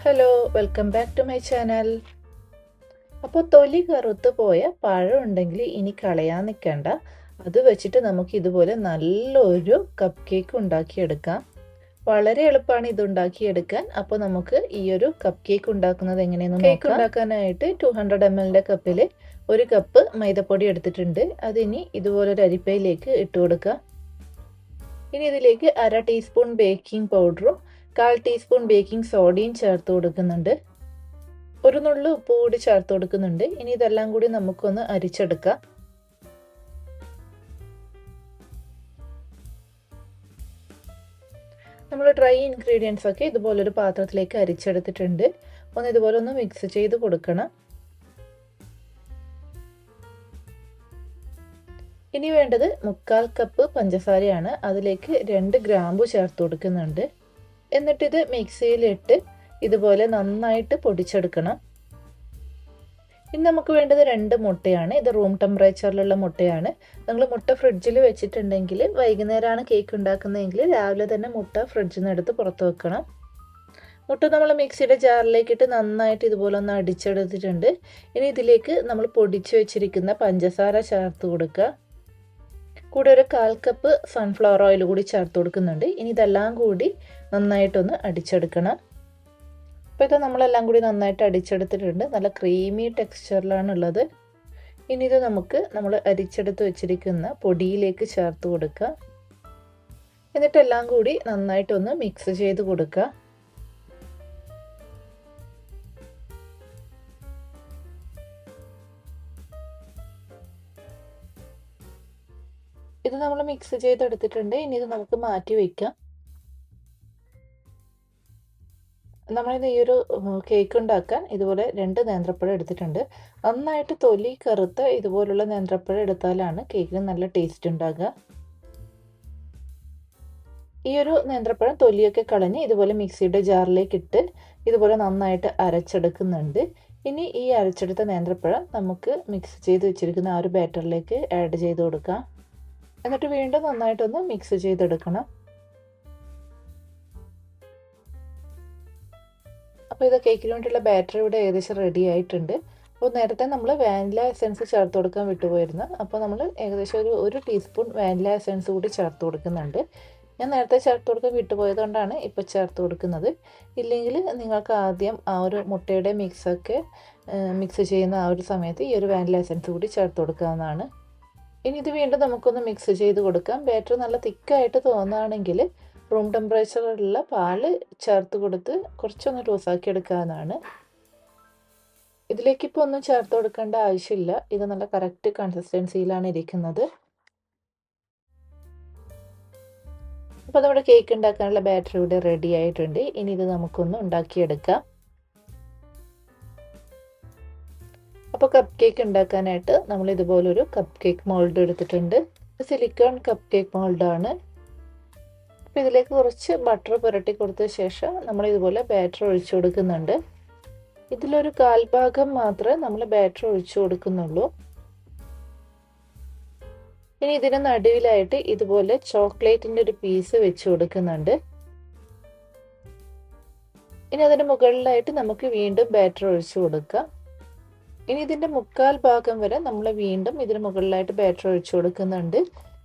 Hello, welcome back to my channel. അപ്പോൾ തൊലി കറുത്ത് പോയ പഴം ഉണ്ടെങ്കിൽ ഇനി കളയാൻ നിൽക്കണ്ട. അത് വെച്ചിട്ട് നമുക്ക് ഇതുപോലെ നല്ലൊരു കപ്പ് കേക്ക് ഉണ്ടാക്കിയെടുക്കാം. വളരെ എളുപ്പമാണ് ഇത് ഉണ്ടാക്കിയെടുക്കാൻ. അപ്പോൾ നമുക്ക് ഈ ഒരു കപ്പ് കേക്ക് ഉണ്ടാക്കുന്നത് എങ്ങനെയെന്ന് നോക്കാം. കേക്ക് ഉണ്ടാക്കാനായിട്ട് 200 ml കപ്പിൽ 1 കപ്പ് മൈദപ്പൊടി എടുത്തിട്ടുണ്ട്. അതിനി ഇതുപോലൊരു അരിപ്പയിലേക്ക് ഇട്ട് കൊടുക്കാം. ഇനി ഇതിലേക്ക് 1/2 ടീസ്പൂൺ ബേക്കിംഗ് പൗഡറും 1/4 ടീസ്പൂൺ ബേക്കിംഗ് സോഡയും ചേർത്ത് കൊടുക്കുന്നുണ്ട്. ഒരു നുള്ളു ഉപ്പ് കൂടി ചേർത്ത് കൊടുക്കുന്നുണ്ട്. ഇനി ഇതെല്ലാം കൂടി നമുക്കൊന്ന് അരിച്ചെടുക്കാം. നമ്മൾ ഡ്രൈ ഇൻഗ്രീഡിയൻസ് ഒക്കെ ഇതുപോലൊരു പാത്രത്തിലേക്ക് അരിച്ചെടുത്തിട്ടുണ്ട്. ഇതുപോലെ ഒന്ന് മിക്സ് ചെയ്ത് കൊടുക്കണം. ഇനി വേണ്ടത് 1/4 കപ്പ് പഞ്ചസാരയാണ്. അതിലേക്ക് 2 ഗ്രാമ്പു ചേർത്ത് കൊടുക്കുന്നുണ്ട്. എന്നിട്ടിത് മിക്സിയിലിട്ട് ഇതുപോലെ നന്നായിട്ട് പൊടിച്ചെടുക്കണം. ഇനി നമുക്ക് വേണ്ടത് 2 മുട്ടയാണ്. ഇത് റൂം ടെമ്പറേച്ചറിലുള്ള മുട്ടയാണ്. നിങ്ങൾ മുട്ട ഫ്രിഡ്ജിൽ വെച്ചിട്ടുണ്ടെങ്കിൽ വൈകുന്നേരമാണ് കേക്ക് ഉണ്ടാക്കുന്നതെങ്കിൽ രാവിലെ തന്നെ മുട്ട ഫ്രിഡ്ജിൽ നിന്ന് എടുത്ത് പുറത്ത് വെക്കണം. മുട്ട നമ്മൾ മിക്സിയുടെ ജാറിലേക്ക് ഇട്ട് നന്നായിട്ട് ഇതുപോലെ ഒന്ന് അടിച്ചെടുത്തിട്ടുണ്ട്. ഇനി ഇതിലേക്ക് നമ്മൾ പൊടിച്ചു വെച്ചിരിക്കുന്ന പഞ്ചസാര ചേർത്ത് കൊടുക്കുക. കൂടെ ഒരു 1/4 കപ്പ് സൺഫ്ലവർ ഓയിൽ കൂടി ചേർത്ത് കൊടുക്കുന്നുണ്ട്. ഇനി ഇതെല്ലാം കൂടി നന്നായിട്ടൊന്ന് അടിച്ചെടുക്കണം. അപ്പോൾ ഇത് നമ്മളെല്ലാം കൂടി നന്നായിട്ട് അടിച്ചെടുത്തിട്ടുണ്ട്. നല്ല ക്രീമി ടെക്സ്ചറിലാണ് ഉള്ളത്. ഇനി ഇത് നമുക്ക് നമ്മൾ അരിച്ചെടുത്ത് വെച്ചിരിക്കുന്ന പൊടിയിലേക്ക് ചേർത്ത് കൊടുക്കുക. എന്നിട്ട് എല്ലാം കൂടി നന്നായിട്ടൊന്ന് മിക്സ് ചെയ്ത് കൊടുക്കുക. ഇത് നമ്മൾ മിക്സ് ചെയ്തെടുത്തിട്ടുണ്ട്. ഇനി ഇത് നമുക്ക് മാറ്റി വയ്ക്കാം. നമ്മളിത് ഈ ഒരു കേക്ക് ഉണ്ടാക്കാൻ ഇതുപോലെ 2 നേന്ത്രപ്പഴം എടുത്തിട്ടുണ്ട്. നന്നായിട്ട് തൊലി കറുത്ത ഇതുപോലുള്ള നേന്ത്രപ്പഴം എടുത്താലാണ് കേക്കിന് നല്ല ടേസ്റ്റ് ഉണ്ടാകുക. ഈ ഒരു നേന്ത്രപ്പഴം തൊലിയൊക്കെ കളഞ്ഞ് ഇതുപോലെ മിക്സിയുടെ ജാറിലേക്ക് ഇട്ട് ഇതുപോലെ നന്നായിട്ട് അരച്ചെടുക്കുന്നുണ്ട്. ഇനി ഈ അരച്ചെടുത്ത നേന്ത്രപ്പഴം നമുക്ക് മിക്സ് ചെയ്ത് വെച്ചിരിക്കുന്ന ആ ഒരു ബാറ്ററിലേക്ക് ആഡ് ചെയ്ത് കൊടുക്കാം. എന്നിട്ട് വീണ്ടും നന്നായിട്ടൊന്ന് മിക്സ് ചെയ്തെടുക്കണം. അപ്പോൾ ഇത് കേക്കിന് വേണ്ടിയുള്ള ബാറ്റർ ഇവിടെ ഏകദേശം റെഡി ആയിട്ടുണ്ട്. അപ്പോൾ നേരത്തെ നമ്മൾ വാനില എസൻസ് ചേർത്ത് കൊടുക്കാൻ വിട്ടുപോയിരുന്നു. അപ്പോൾ നമ്മൾ ഏകദേശം ഒരു ടീസ്പൂൺ വാനില എസൻസ് കൂടി ചേർത്ത് കൊടുക്കുന്നുണ്ട്. ഞാൻ നേരത്തെ ചേർത്ത് കൊടുക്കാൻ വിട്ടുപോയതുകൊണ്ടാണ് ഇപ്പോൾ ചേർത്ത് കൊടുക്കുന്നത്. ഇല്ലെങ്കിൽ നിങ്ങൾക്ക് ആദ്യം ആ ഒരു മുട്ടയുടെ മിക്സൊക്കെ മിക്സ് ചെയ്യുന്ന ആ ഒരു സമയത്ത് ഈ ഒരു വാനില എസൻസ് കൂടി ചേർത്ത് കൊടുക്കാവുന്നതാണ്. ഇനി ഇത് വീണ്ടും നമുക്കൊന്ന് മിക്സ് ചെയ്ത് കൊടുക്കാം. ബാറ്റർ നല്ല തിക്കായിട്ട് തോന്നുകയാണെങ്കിൽ റൂം ടെമ്പറേച്ചറിലുള്ള പാല് ചേർത്ത് കൊടുത്ത് കുറച്ചൊന്ന് ലൂസാക്കി എടുക്കാവുന്നതാണ്. ഇതിലേക്ക് ഇപ്പോൾ ഒന്നും ചേർത്ത് കൊടുക്കേണ്ട ആവശ്യമില്ല. ഇത് നല്ല കറക്റ്റ് കൺസിസ്റ്റൻസിയിലാണ് ഇരിക്കുന്നത്. അപ്പോൾ നമ്മുടെ കേക്ക് ഉണ്ടാക്കാനുള്ള ബാറ്റർ ഇവിടെ റെഡി ആയിട്ടുണ്ട്. ഇനി ഇത് നമുക്കൊന്ന് ഉണ്ടാക്കിയെടുക്കാം. അപ്പോൾ കപ്പ് കേക്ക് ഉണ്ടാക്കാനായിട്ട് നമ്മൾ ഇതുപോലൊരു കപ്പ് കേക്ക് മോൾഡ് എടുത്തിട്ടുണ്ട്. സിലിക്കോൺ കപ്പ് കേക്ക് മോൾഡാണ്. അപ്പോൾ ഇതിലേക്ക് കുറച്ച് ബട്ടർ പുരട്ടി കൊടുത്ത ശേഷം നമ്മൾ ഇതുപോലെ ബാറ്റർ ഒഴിച്ചു കൊടുക്കുന്നുണ്ട്. ഇതിലൊരു 1/4 ഭാഗം മാത്രമേ നമ്മൾ ബാറ്റർ ഒഴിച്ചു കൊടുക്കുന്നുള്ളൂ. ഇനി ഇതിന് നടുവിലായിട്ട് ഇതുപോലെ ചോക്ലേറ്റിൻ്റെ ഒരു പീസ് വെച്ച് കൊടുക്കുന്നുണ്ട്. ഇനി അതിന് മുകളിലായിട്ട് നമുക്ക് വീണ്ടും ബാറ്റർ ഒഴിച്ചു കൊടുക്കാം. ഇനി ഇതിൻ്റെ 1/4 ഭാഗം വരെ നമ്മൾ വീണ്ടും ഇതിന് മുകളിലായിട്ട് ബാറ്റർ ഒഴിച്ചു കൊടുക്കുന്നുണ്ട്.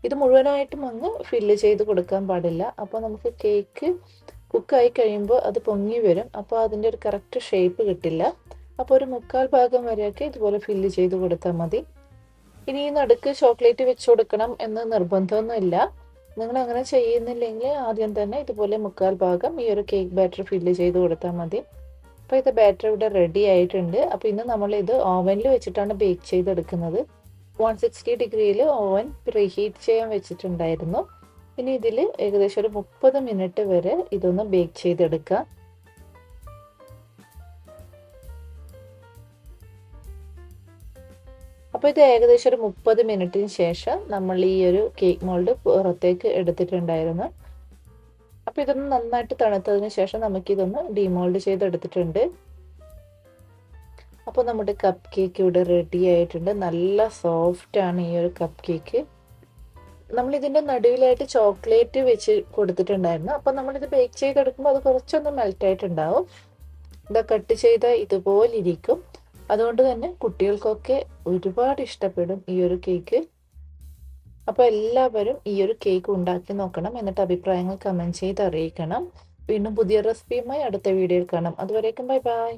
ഇത് മുഴുവനായിട്ടും ഒന്ന് ഫില്ല് ചെയ്ത് കൊടുക്കാൻ പാടില്ല. അപ്പോൾ നമുക്ക് കേക്ക് കുക്കായി കഴിയുമ്പോൾ അത് പൊങ്ങി വരും. അപ്പോൾ അതിൻ്റെ ഒരു കറക്റ്റ് ഷേപ്പ് കിട്ടില്ല. അപ്പോൾ ഒരു 1/4 ഭാഗം വരെയൊക്കെ ഇതുപോലെ ഫില്ല് ചെയ്ത് കൊടുത്താൽ മതി. ഇനി ഈ നടുക്ക് ചോക്ലേറ്റ് വെച്ച് കൊടുക്കണം എന്ന് നിർബന്ധമൊന്നുമില്ല. നിങ്ങൾ അങ്ങനെ ചെയ്യുന്നില്ലെങ്കിൽ ആദ്യം തന്നെ ഇതുപോലെ 1/4 ഭാഗം ഈ ഒരു കേക്ക് ബാറ്റർ ഫില്ല് ചെയ്ത് കൊടുത്താൽ മതി. അപ്പോൾ ഇത് ബാറ്റർ ഇവിടെ റെഡി ആയിട്ടുണ്ട്. അപ്പോൾ ഇന്ന് നമ്മളിത് ഓവനിൽ വെച്ചിട്ടാണ് ബേക്ക് ചെയ്തെടുക്കുന്നത്. 160 ഡിഗ്രിയിൽ ഓവൻ പ്രീഹീറ്റ് ചെയ്യാൻ വെച്ചിട്ടുണ്ടായിരുന്നു. ഇനി ഇതിൽ ഏകദേശം ഒരു 30 മിനിറ്റ് വരെ ഇതൊന്ന് ബേക്ക് ചെയ്തെടുക്കാം. അപ്പോൾ ഇത് ഏകദേശം ഒരു 30 മിനിറ്റിന് ശേഷം നമ്മൾ ഈ ഒരു കേക്ക് മോൾഡ് പുറത്തേക്ക് എടുത്തിട്ടുണ്ടായിരുന്നു. അപ്പോൾ ഇതൊന്ന് നന്നായിട്ട് തണുത്തതിന് ശേഷം നമുക്കിതൊന്ന് ഡിമോൾഡ് ചെയ്തെടുത്തിട്ടുണ്ട്. അപ്പോൾ നമ്മുടെ കപ്പ് കേക്ക് ഇവിടെ റെഡി ആയിട്ടുണ്ട്. നല്ല സോഫ്റ്റാണ് ഈ ഒരു കപ്പ് കേക്ക്. നമ്മളിതിൻ്റെ നടുവിലായിട്ട് ചോക്ലേറ്റ് വെച്ച് കൊടുത്തിട്ടുണ്ടായിരുന്നു. അപ്പോൾ നമ്മളിത് ബേക്ക് ചെയ്തെടുക്കുമ്പോൾ അത് കുറച്ചൊന്ന് മെൽറ്റായിട്ടുണ്ടാവും. ഇതാ കട്ട് ചെയ്ത ഇതുപോലെ ഇരിക്കും. അതുകൊണ്ട് തന്നെ കുട്ടികൾക്കൊക്കെ ഒരുപാട് ഇഷ്ടപ്പെടും ഈ ഒരു കേക്ക്. അപ്പോൾ എല്ലാവരും ഈ ഒരു കേക്ക് ഉണ്ടാക്കി നോക്കണം. എന്നിട്ട് അഭിപ്രായങ്ങൾ കമൻറ്റ് ചെയ്ത് അറിയിക്കണം. വീണ്ടും പുതിയ റെസിപ്പിയുമായി അടുത്ത വീഡിയോയിൽ കാണാം. അതുവരേക്കും ബൈ ബൈ.